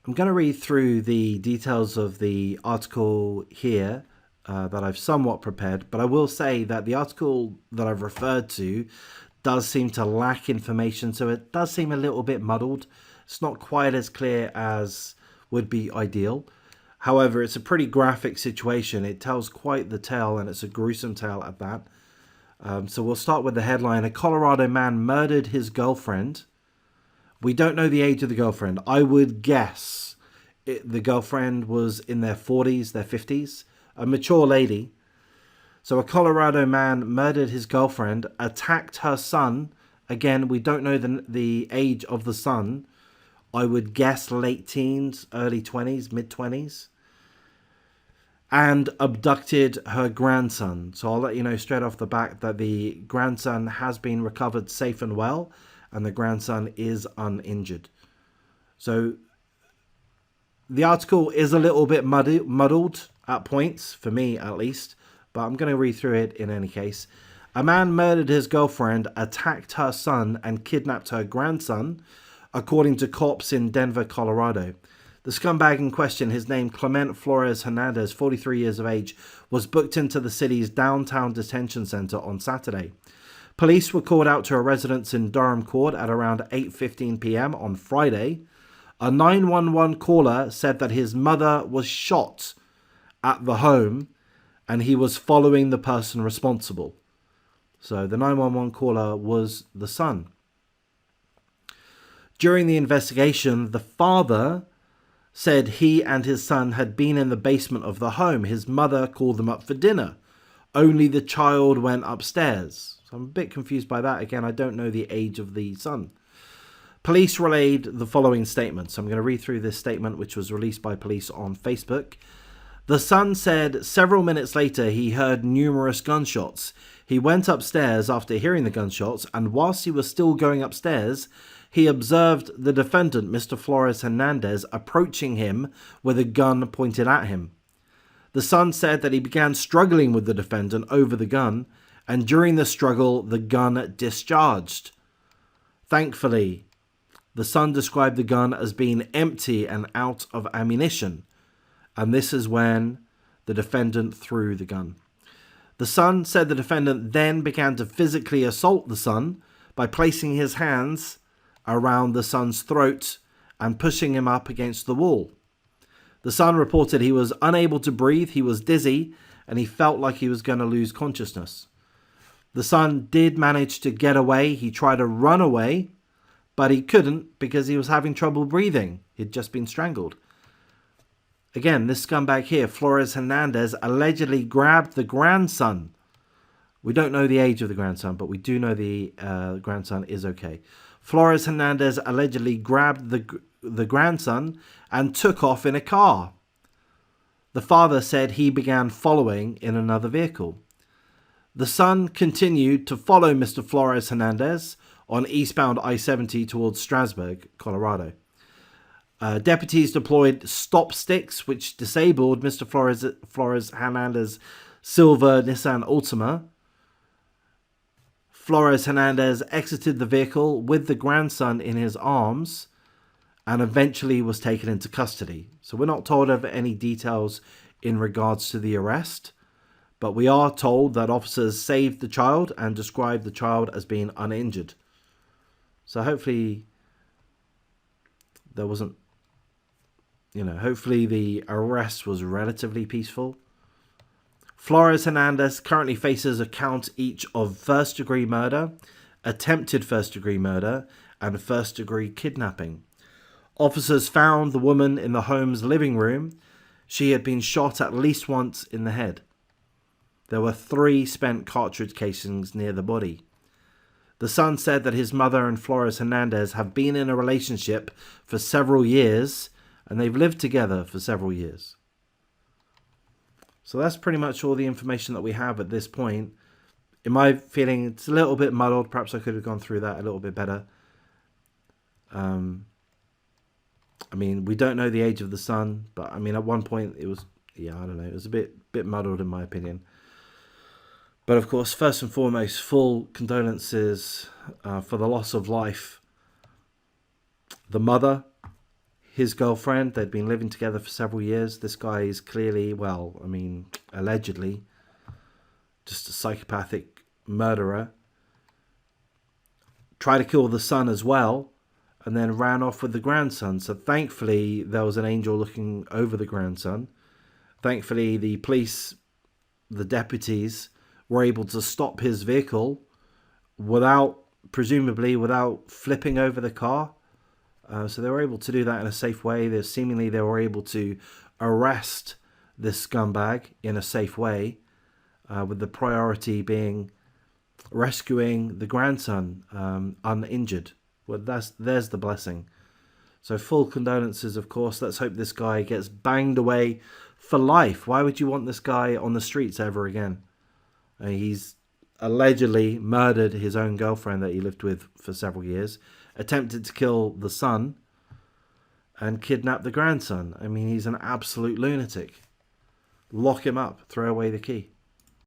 I'm going to read through the details of the article here that I've somewhat prepared, but I will say that the article that I've referred to does seem to lack information, so it does seem a little bit muddled. It's not quite as clear as would be ideal. However, it's a pretty graphic situation. It tells quite the tale, and it's a gruesome tale at that. So we'll start with the headline. A Colorado man murdered his girlfriend. We don't know the age of the girlfriend. I would guess the girlfriend was in their 40s, their 50s, a mature lady. So a Colorado man murdered his girlfriend, attacked her son. Again, we don't know the age of the son. I would guess late teens, early 20s, mid 20s. And abducted her grandson. So I'll let you know straight off the bat that the grandson has been recovered safe and well, and the grandson is uninjured. So the article is a little bit muddled at points, for me at least, but I'm going to read through it in any case. A man murdered his girlfriend, attacked her son, and kidnapped her grandson, according to cops in Denver, Colorado. The scumbag in question, his name Clement Flores-Hernandez, 43 years of age, was booked into the city's downtown detention center on Saturday. Police were called out to a residence in Durham Court at around 8:15 p.m. on Friday. A 911 caller said that his mother was shot at the home and he was following the person responsible. So the 911 caller was the son. During the investigation, the father said he and his son had been in the basement of the home. His mother called them up for dinner. Only the child went upstairs. So I'm a bit confused by that. Again, I don't know the age of the son. Police relayed the following statements. I'm going to read through this statement, which was released by police on Facebook. The son said several minutes later he heard numerous gunshots. He went upstairs after hearing the gunshots, and whilst he was still going upstairs, he observed the defendant, Mr. Flores-Hernandez, approaching him with a gun pointed at him. The son said that he began struggling with the defendant over the gun, and during the struggle, the gun discharged. Thankfully, the son described the gun as being empty and out of ammunition, and this is when the defendant threw the gun. The son said the defendant then began to physically assault the son by placing his hands around the son's throat and pushing him up against the wall. The son reported he was unable to breathe, he was dizzy, and he felt like he was going to lose consciousness. The son did manage to get away. He tried to run away, but he couldn't because he was having trouble breathing. He'd just been strangled. Again, this scumbag here, Flores-Hernandez, allegedly grabbed the grandson. We don't know the age of the grandson, but we do know the grandson is okay. Flores-Hernandez allegedly grabbed the grandson and took off in a car. The father said he began following in another vehicle. The son continued to follow Mr. Flores-Hernandez on eastbound I-70 towards Strasburg, Colorado. Deputies deployed stop sticks, which disabled Mr. Flores-Hernandez's silver Nissan Altima. Flores-Hernandez exited the vehicle with the grandson in his arms and eventually was taken into custody. So we're not told of any details in regards to the arrest, but we are told that officers saved the child and described the child as being uninjured. So hopefully there wasn't, hopefully the arrest was relatively peaceful. Flores-Hernandez currently faces a count each of first-degree murder, attempted first-degree murder, and first-degree kidnapping. Officers found the woman in the home's living room. She had been shot at least once in the head. There were 3 spent cartridge casings near the body. The son said that his mother and Flores-Hernandez have been in a relationship for several years, and they've lived together for several years. So that's pretty much all the information that we have at this point. In my feeling, it's a little bit muddled. Perhaps I could have gone through that a little bit better. We don't know the age of the son, but at one point it was, I don't know, it was a bit muddled in my opinion. But of course, first and foremost, full condolences for the loss of life. The mother, his girlfriend. They'd been living together for several years. This guy is clearly, well, I mean, allegedly, just a psychopathic murderer. Tried to kill the son as well, and then ran off with the grandson. So thankfully, there was an angel looking over the grandson. Thankfully, the police, the deputies, were able to stop his vehicle presumably without flipping over the car. So they were able to do that in a safe way. They were able to arrest this scumbag in a safe way, with the priority being rescuing the grandson uninjured. Well, there's the blessing. So full condolences, of course. Let's hope this guy gets banged away for life. Why would you want this guy on the streets ever again? He's allegedly murdered his own girlfriend that he lived with for several years, attempted to kill the son, and kidnapped the grandson. I mean, he's an absolute lunatic. Lock him up. Throw away the key.